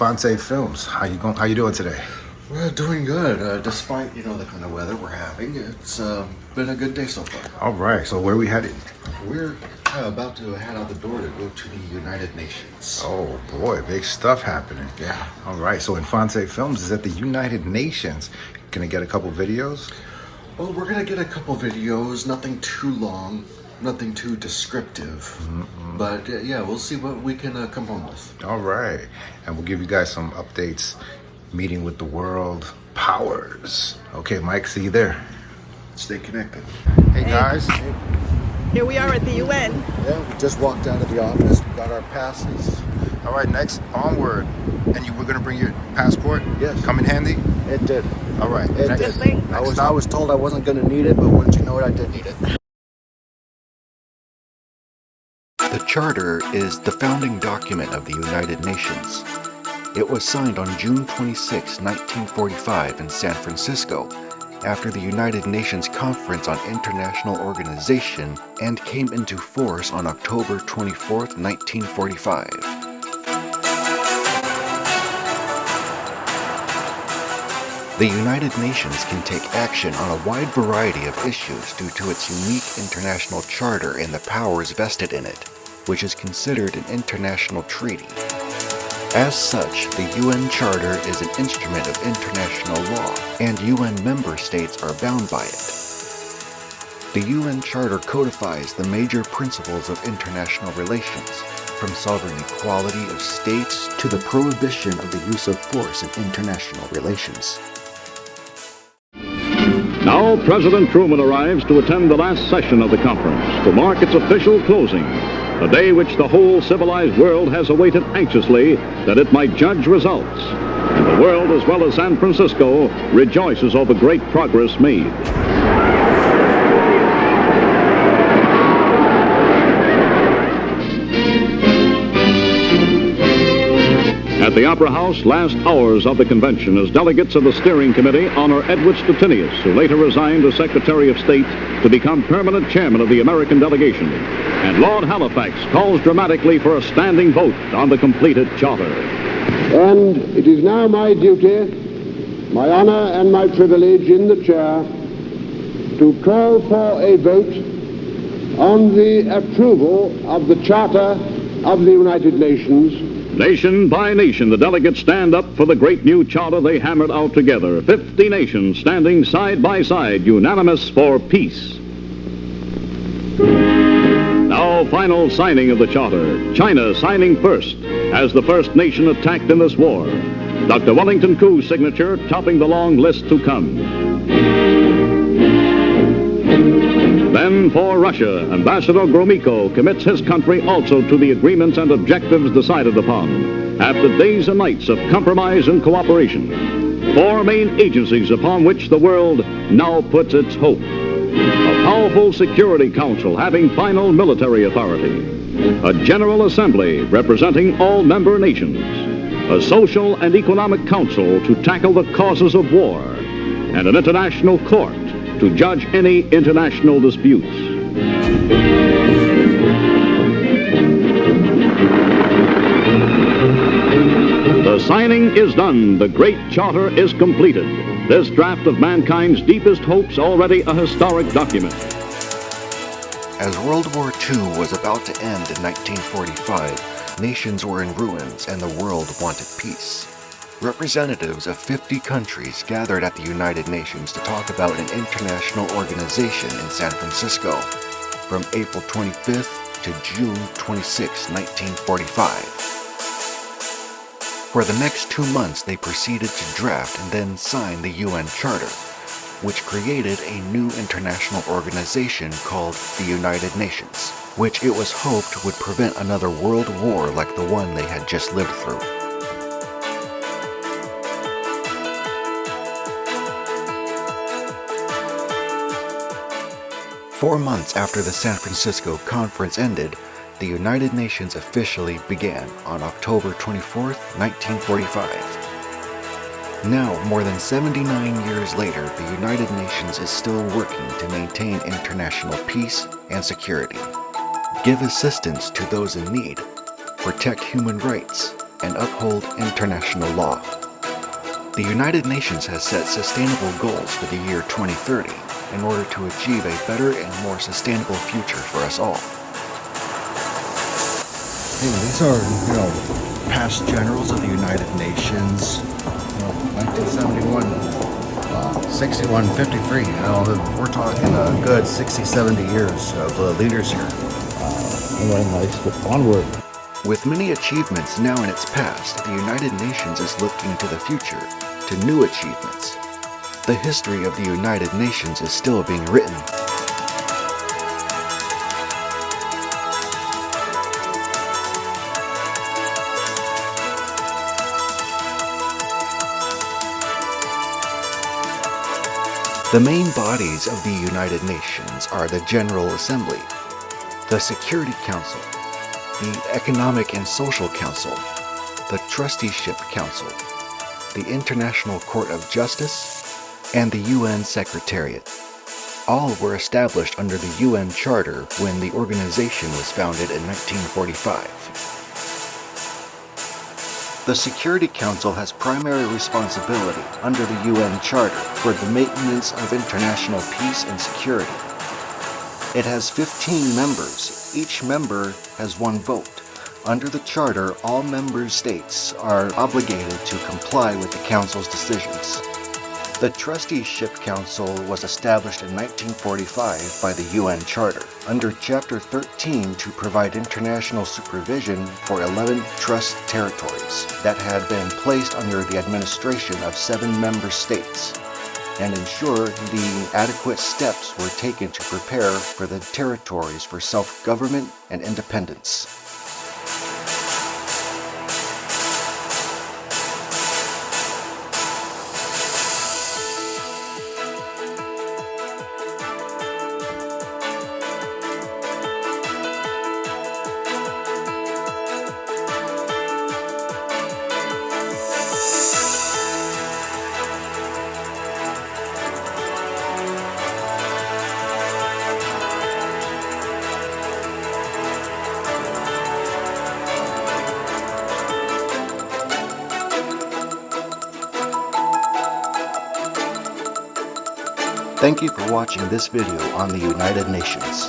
Infante Films. How you doing today? We're doing good, despite the kind of weather we're having. It's been a good day so far. All right. So where we headed? We're about to head out the door to go to the United Nations. Oh boy, big stuff happening. Yeah. All right. So Infante Films is at the United Nations. Gonna get a couple videos. Well, we're gonna get a couple videos. Nothing too long, nothing too descriptive. But yeah, we'll see what we can come home with. All right. And we'll give you guys some updates. Meeting with the world powers. Okay, Mike. See you there. Stay connected. Hey guys. Here we are at the UN. Yeah, we just walked out of the office. We got our passes. All right. Next, onward. And you were gonna bring your passport? Yes. Come in handy. It did. All right. It Next- did. thing. I was told I wasn't going to need it, but wouldn't you know it, I did need it. The Charter is the founding document of the United Nations. It was signed on June 26, 1945 in San Francisco after the United Nations Conference on International Organization and came into force on October 24, 1945. The United Nations can take action on a wide variety of issues due to its unique international charter and the powers vested in it, which is considered an international treaty. As such, the UN Charter is an instrument of international law, and UN member states are bound by it. The UN Charter codifies the major principles of international relations, from sovereign equality of states to the prohibition of the use of force in international relations. Now President Truman arrives to attend the last session of the conference to mark its official closing, a day which the whole civilized world has awaited anxiously that it might judge results. And the world, as well as San Francisco, rejoices over great progress made. At the Opera House, last hours of the convention as delegates of the steering committee honor Edward Stettinius, who later resigned as Secretary of State to become permanent chairman of the American delegation. And Lord Halifax calls dramatically for a standing vote on the completed charter. And it is now my duty, my honor and my privilege in the chair to call for a vote on the approval of the Charter of the United Nations. Nation by nation, the delegates stand up for the great new charter they hammered out together. 50 nations standing side by side, unanimous for peace. Now, final signing of the charter. China signing first, as the first nation attacked in this war. Dr. Wellington Koo's signature topping the long list to come. Then for Russia, Ambassador Gromyko commits his country also to the agreements and objectives decided upon, after days and nights of compromise and cooperation. Four main agencies upon which the world now puts its hope. A powerful Security Council having final military authority. A General Assembly representing all member nations. A Social and Economic Council to tackle the causes of war. And an international court to judge any international disputes. The signing is done. The great charter is completed. This draft of mankind's deepest hopes already a historic document. As World War II was about to end in 1945, nations were in ruins and the world wanted peace. Representatives of 50 countries gathered at the United Nations to talk about an international organization in San Francisco from April 25th to June 26, 1945. For the next 2 months, they proceeded to draft and then sign the UN Charter, which created a new international organization called the United Nations, which it was hoped would prevent another world war like the one they had just lived through. Four months after the San Francisco conference ended, the United Nations officially began on October 24, 1945. Now, more than 79 years later, the United Nations is still working to maintain international peace and security, give assistance to those in need, protect human rights, and uphold international law. The United Nations has set sustainable goals for the year 2030 in order to achieve a better and more sustainable future for us all. Hey, these are, past generals of the United Nations. 1971, 61, 53. We're talking a good 60, 70 years of leaders here. Onward. With many achievements now in its past, the United Nations is looking to the future, to new achievements. The history of the United Nations is still being written. The main bodies of the United Nations are the General Assembly, the Security Council, the Economic and Social Council, the Trusteeship Council, the International Court of Justice, and the UN Secretariat. All were established under the UN Charter when the organization was founded in 1945. The Security Council has primary responsibility under the UN Charter for the maintenance of international peace and security. It has 15 members. Each member has one vote. Under the Charter, all member states are obligated to comply with the Council's decisions. The Trusteeship Council was established in 1945 by the UN Charter under Chapter 13 to provide international supervision for 11 trust territories that had been placed under the administration of 7 member states, and ensure the adequate steps were taken to prepare for the territories for self-government and independence. Thank you for watching this video on the United Nations.